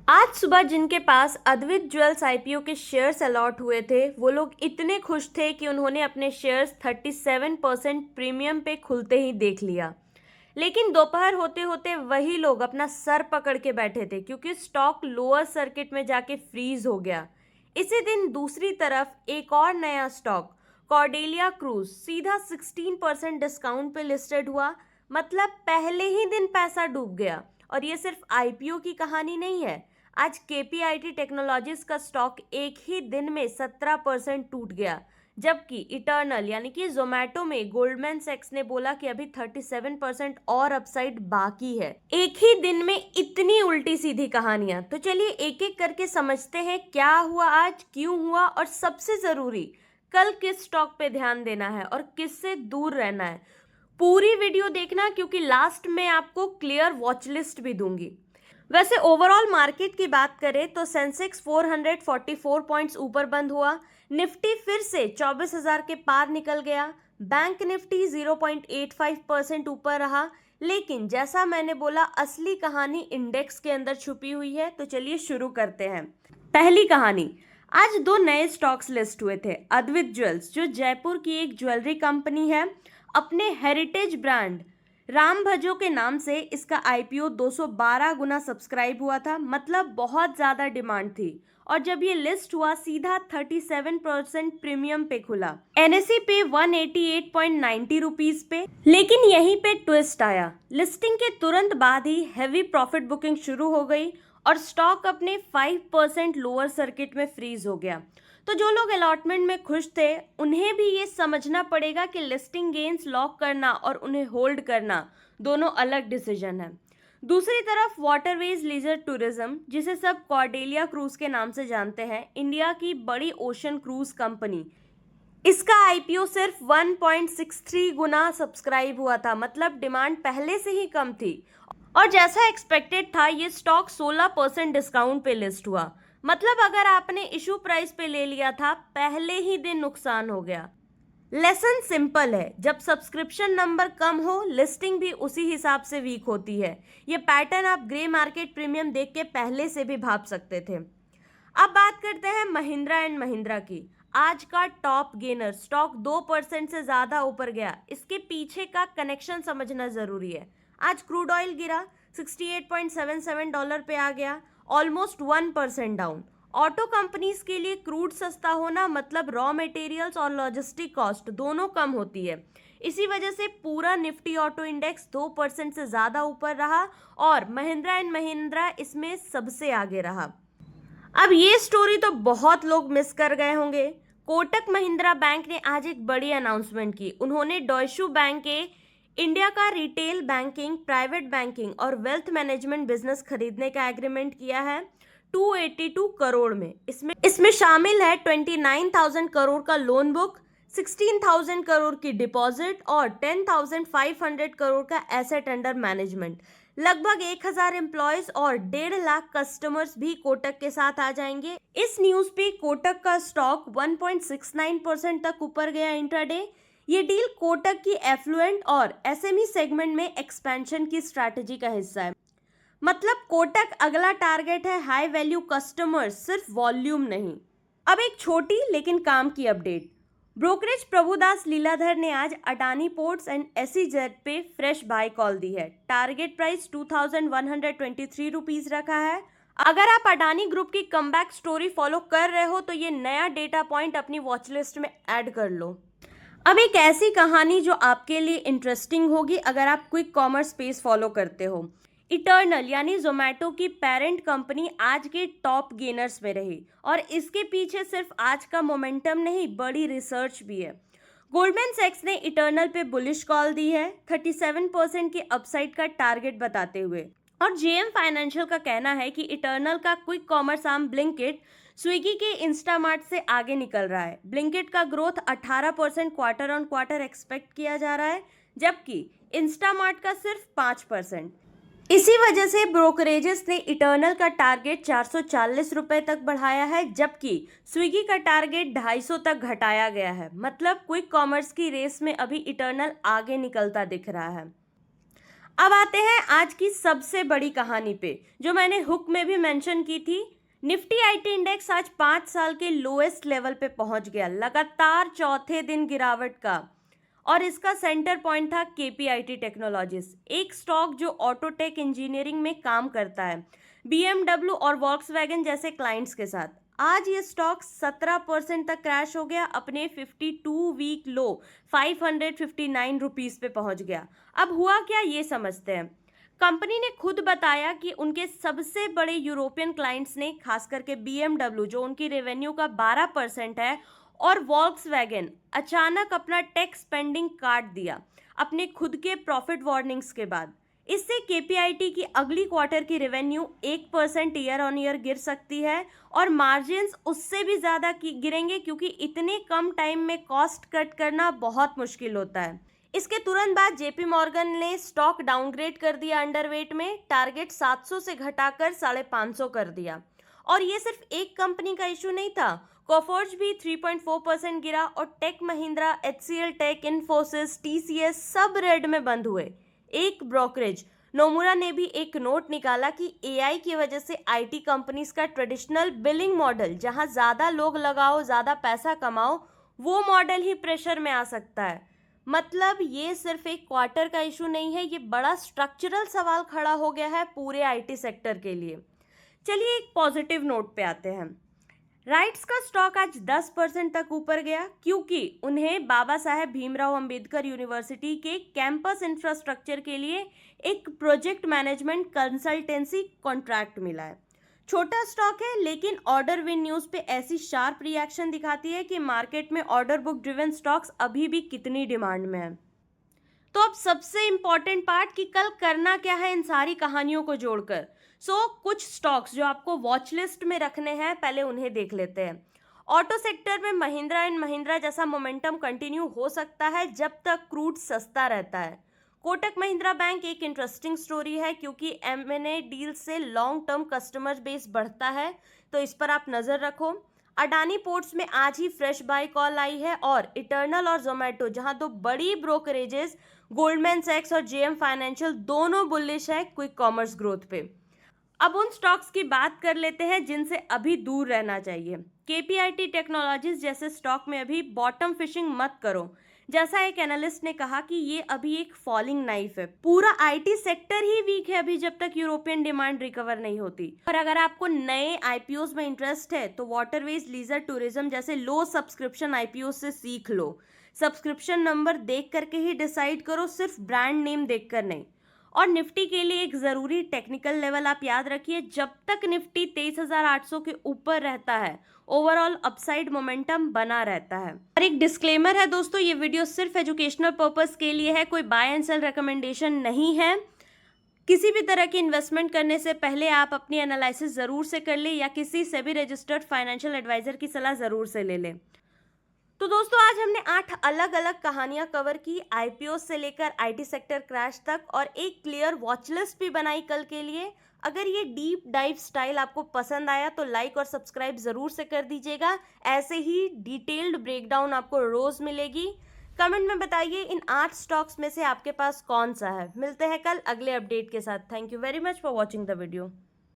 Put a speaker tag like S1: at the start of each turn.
S1: आज सुबह जिनके पास अद्वैत ज्वेल्स आईपीओ के शेयर्स अलॉट हुए थे वो लोग इतने खुश थे कि उन्होंने अपने शेयर्स 37% प्रीमियम पे खुलते ही देख लिया। लेकिन दोपहर होते होते वही लोग अपना सर पकड़ के बैठे थे क्योंकि स्टॉक लोअर सर्किट में जाके फ्रीज हो गया। इसी दिन दूसरी तरफ एक और नया स्टॉक कॉर्डेलिया क्रूज सीधा 16% डिस्काउंट पे लिस्टेड हुआ। मतलब पहले ही दिन पैसा डूब गया। और ये सिर्फ आईपीओ की कहानी नहीं है। आज केपीआईटी टेक्नोलॉजीज का स्टॉक एक ही दिन में 17% टूट गया। जबकि इटर्नल यानी कि जोमेटो में गोल्डमैन सैक्स ने बोला कि अभी 37% और अपसाइड बाकी है। एक ही दिन में इतनी उल्टी सीधी कहानियां। तो चलिए एक एक करके समझते हैं क्या हुआ आज, क्यों हुआ और सबसे जरूरी कल किस स्टॉक पे ध्यान देना है और किससे दूर रहना है। पूरी वीडियो देखना क्योंकि लास्ट में आपको क्लियर वॉच लिस्ट भी दूंगी। वैसे ओवरऑल मार्केट की बात करें तो सेंसेक्स 444 पॉइंट्स ऊपर बंद हुआ। निफ्टी फिर से 24,000 के पार निकल गया। बैंक निफ्टी 0.85% ऊपर रहा। लेकिन जैसा मैंने बोला असली कहानी इंडेक्स के अंदर छुपी हुई है। तो चलिए शुरू करते हैं। पहली कहानी, आज दो नए स्टॉक्स लिस्ट हुए थे। अद्वैत ज्वेल्स जो जयपुर की एक ज्वेलरी कंपनी है, अपने हेरिटेज ब्रांड राम भजो के नाम से इसका आईपीओ 212 गुना सब्सक्राइब हुआ था। मतलब बहुत ज्यादा डिमांड थी। और जब ये लिस्ट हुआ सीधा 37% प्रीमियम पे खुला। एनएसई पे 188.90 रुपीज पे। लेकिन यहीं पे ट्विस्ट आया। लिस्टिंग के तुरंत बाद ही हैवी प्रॉफिट बुकिंग शुरू हो गई और स्टॉक अपने 5% लोअर सर्किट में फ्रीज हो गया। तो जो लोग अलॉटमेंट में खुश थे उन्हें भी ये समझना पड़ेगा कि लिस्टिंग गेन्स लॉक करना और उन्हें होल्ड करना दोनों अलग डिसीजन है। दूसरी तरफ वाटरवेज लीजर टूरिज्म, जिसे सब कॉर्डेलिया क्रूज के नाम से जानते हैं, इंडिया की बड़ी ओशन क्रूज कंपनी, इसका आईपीओ सिर्फ 1.63 गुना सब्सक्राइब हुआ था। मतलब डिमांड पहले से ही कम थी और जैसा एक्सपेक्टेड था ये स्टॉक 16% डिस्काउंट पे लिस्ट हुआ। मतलब अगर आपने इशू प्राइस पे ले लिया था पहले ही दिन नुकसान हो गया। लेसन सिंपल है, जब सब्सक्रिप्शन नंबर कम हो लिस्टिंग भी उसी हिसाब से वीक होती है। ये पैटर्न आप ग्रे मार्केट प्रीमियम देख के पहले से भी भाप सकते थे। अब बात करते हैं महिंद्रा एंड महिंद्रा की। आज का टॉप गेनर स्टॉक 2% से ज्यादा ऊपर गया। इसके पीछे का कनेक्शन समझना जरूरी है। आज क्रूड ऑयल गिरा, $68.77 पे आ गया, ऑलमोस्ट 1% डाउन। ऑटो कंपनीज के लिए क्रूड सस्ता होना मतलब रॉ मटेरियल्स और लॉजिस्टिक कॉस्ट दोनों कम होती है। इसी वजह से पूरा निफ्टी ऑटो इंडेक्स 2% से ज्यादा ऊपर रहा और महिंद्रा एंड महिंद्रा इसमें सबसे आगे रहा। अब ये स्टोरी तो बहुत लोग मिस कर गए होंगे। कोटक महिंद्रा बैंक ने आज एक बड़ी अनाउंसमेंट की। उन्होंने डॉयशू बैंक के इंडिया का रिटेल बैंकिंग, प्राइवेट बैंकिंग और वेल्थ मैनेजमेंट बिजनेस खरीदने का एग्रीमेंट किया है 282 करोड़ में। इसमें शामिल है 29,000 करोड़ का लोन बुक, 16,000 करोड़ की डिपॉजिट और 10,500 करोड़ का एसेट अंडर मैनेजमेंट। लगभग 1,000 एम्प्लॉयज और 1.5 लाख कस्टमर्स भी कोटक के साथ आ जाएंगे। इस न्यूज पे कोटक का स्टॉक 1.69% तक ऊपर गया इंट्राडे। ये डील कोटक की एफ्लुएंट और एसएमई सेगमेंट में एक्सपेंशन की स्ट्रैटेजी का हिस्सा है। मतलब कोटक अगला टारगेट है हाई वैल्यू कस्टमर्स, सिर्फ वॉल्यूम नहीं। अब एक छोटी लेकिन काम की अपडेट। ब्रोकरेज प्रभुदास लीलाधर ने आज अडानी पोर्ट्स एंड एसईजेड पे फ्रेश बाय कॉल दी है। टारगेट प्राइस 2,123 रुपीज रखा है। अगर आप अडानी ग्रुप की कमबैक स्टोरी फॉलो कर रहे हो तो ये नया डेटा पॉइंट अपनी वॉच लिस्ट में ऐड कर लो। अब एक ऐसी कहानी जो आपके लिए इंटरेस्टिंग होगी अगर आप क्विक कॉमर्स स्पेस फॉलो करते हो। इटर्नल यानी जोमेटो की पेरेंट कंपनी आज के टॉप गेनर्स में रही और इसके पीछे सिर्फ आज का मोमेंटम नहीं, बड़ी रिसर्च भी है। गोल्डमैन सैक्स ने इटर्नल पे बुलिश कॉल दी है 37% की अपसाइड का टारगेट बताते हुए। और जेएम फाइनेंशियल का कहना है कि इटर्नल का quick commerce arm Blinkit Swiggy के इंस्टामार्ट से आगे निकल रहा है। ब्लिंकिट का growth 18% quarter on quarter expect किया जा रहा है, जबकि इंस्टामार्ट का सिर्फ 5%। इसी वजह से ब्रोकरेजेस ने इटर्नल का टारगेट 440 रुपए तक बढ़ाया है, जबकि स्विगी का टारगेट 250 तक घटाया गया है। मतलब क्विक कॉमर्स की रेस में अभी इटर्नल आगे निकलता दिख रहा है। अब आते हैं आज की सबसे बड़ी कहानी पे, जो मैंने हुक में भी मेंशन की थी। निफ्टी आईटी इंडेक्स आज 5 साल के लोएस्ट लेवल पे पहुंच गया, लगातार चौथे दिन गिरावट का। और इसका सेंटर पॉइंट था केपीआईटी टेक्नोलॉजीज, एक स्टॉक जो ऑटोटेक इंजीनियरिंग में काम करता है, बीएमडब्ल्यू और वॉक्सवैगन जैसे क्लाइंट्स के साथ। आज ये स्टॉक 17% तक क्रैश हो गया, अपने 52 वीक लो 559 रुपीस पे पहुंच गया। अब हुआ क्या, ये समझते हैं। कंपनी ने खुद बताया कि उनके सबसे बड़े यूरोपियन क्लाइंट्स ने, खास करके बीएमडब्ल्यू जो उनकी रेवेन्यू का 12% है, और वॉल्क्सवैगन अचानक अपना टेक स्पेंडिंग काट दिया अपने खुद के प्रॉफिट वार्निंग्स के बाद। इससे केपीआईटी की अगली क्वार्टर की रेवेन्यू 1% ईयर ऑन ईयर गिर सकती है, और मार्जिन्स उससे भी ज़्यादा गिरेंगे, क्योंकि इतने कम टाइम में कॉस्ट कट करना बहुत मुश्किल होता है। इसके तुरंत बाद जेपी मॉर्गन ने स्टॉक डाउनग्रेड कर दिया अंडरवेट में, टारगेट 700 से घटाकर 550 कर दिया। और ये सिर्फ एक कंपनी का इशू नहीं था, कोफोर्ज भी 3.4% गिरा, और टेक महिंद्रा, एचसीएल टेक, इन्फोसिस, टीसीएस सब रेड में बंद हुए। एक ब्रोकरेज नोमुरा ने भी एक नोट निकाला कि एआई की वजह से आईटी कंपनीज का ट्रेडिशनल बिलिंग मॉडल, जहां ज़्यादा लोग लगाओ ज़्यादा पैसा कमाओ, वो मॉडल ही प्रेशर में आ सकता है। मतलब ये सिर्फ एक क्वार्टर का इशू नहीं है, ये बड़ा स्ट्रक्चरल सवाल खड़ा हो गया है पूरे आईटी सेक्टर के लिए। चलिए एक पॉजिटिव नोट पे आते हैं। राइट्स का स्टॉक आज 10% तक ऊपर गया, क्योंकि उन्हें बाबा साहेब भीमराव अंबेडकर यूनिवर्सिटी के कैंपस इंफ्रास्ट्रक्चर के लिए एक प्रोजेक्ट मैनेजमेंट कंसल्टेंसी कॉन्ट्रैक्ट मिला है। छोटा स्टॉक है, लेकिन ऑर्डर विन न्यूज़ पे ऐसी शार्प रिएक्शन दिखाती है कि मार्केट में ऑर्डर बुक ड्रिवन स्टॉक्स अभी भी कितनी डिमांड में है। तो अब सबसे इंपॉर्टेंट पार्ट कि कल करना क्या है इन सारी कहानियों को जोड़कर। कुछ स्टॉक्स जो आपको वॉच लिस्ट में रखने हैं, पहले उन्हें देख लेते हैं। ऑटो सेक्टर में महिंद्रा एंड महिंद्रा जैसा मोमेंटम कंटिन्यू हो सकता है जब तक क्रूड सस्ता रहता है। कोटक महिंद्रा बैंक एक इंटरेस्टिंग स्टोरी है, क्योंकि एमएनए डील से लॉन्ग टर्म कस्टमर बेस बढ़ता है, तो इस पर आप नज़र रखो। अडानी पोर्ट्स में आज ही फ्रेश बाय कॉल आई है, और इटर्नल और जोमेटो, जहां दो बड़ी ब्रोकरेजेस गोल्डमैन सैक्स और जेएम फाइनेंशियल दोनों बुलिश है क्विक कॉमर्स ग्रोथ पे। अब उन स्टॉक्स की बात कर लेते हैं जिनसे अभी दूर रहना चाहिए। केपीआईटी टेक्नोलॉजीज जैसे स्टॉक में अभी बॉटम फिशिंग मत करो। जैसा एक एनालिस्ट ने कहा कि ये अभी एक फॉलिंग नाइफ है, पूरा आईटी सेक्टर ही वीक है अभी जब तक यूरोपियन डिमांड रिकवर नहीं होती। और अगर आपको नए आईपीओस में इंटरेस्ट है तो वाटरवेज, लीजर, टूरिज्म जैसे लो सब्सक्रिप्शन आईपीओ से सीख लो। सब्सक्रिप्शन नंबर देख करके ही डिसाइड करो, सिर्फ ब्रांड नेम देखकर नहीं। और निफ्टी के लिए एक ज़रूरी टेक्निकल लेवल आप याद रखिए, जब तक निफ्टी 23,800 के ऊपर रहता है ओवरऑल अपसाइड मोमेंटम बना रहता है। और एक डिस्क्लेमर है दोस्तों, ये वीडियो सिर्फ एजुकेशनल पर्पस के लिए है, कोई बाय एंड सेल रिकमेंडेशन नहीं है। किसी भी तरह की इन्वेस्टमेंट करने से पहले आप अपनी एनालिसिस ज़रूर से कर ले, या किसी सेबी रजिस्टर्ड फाइनेंशियल एडवाइजर की सलाह ज़रूर से ले लें। तो दोस्तों आज हमने 8 अलग अलग कहानियां कवर की, आईपीओ से लेकर आईटी सेक्टर क्रैश तक, और एक क्लियर वॉच लिस्ट भी बनाई कल के लिए। अगर ये डीप डाइव स्टाइल आपको पसंद आया तो लाइक और सब्सक्राइब ज़रूर से कर दीजिएगा। ऐसे ही डिटेल्ड ब्रेकडाउन आपको रोज़ मिलेगी। कमेंट में बताइए इन 8 स्टॉक्स में से आपके पास कौन सा है। मिलते हैं कल अगले अपडेट के साथ। Thank you very much for watching the video.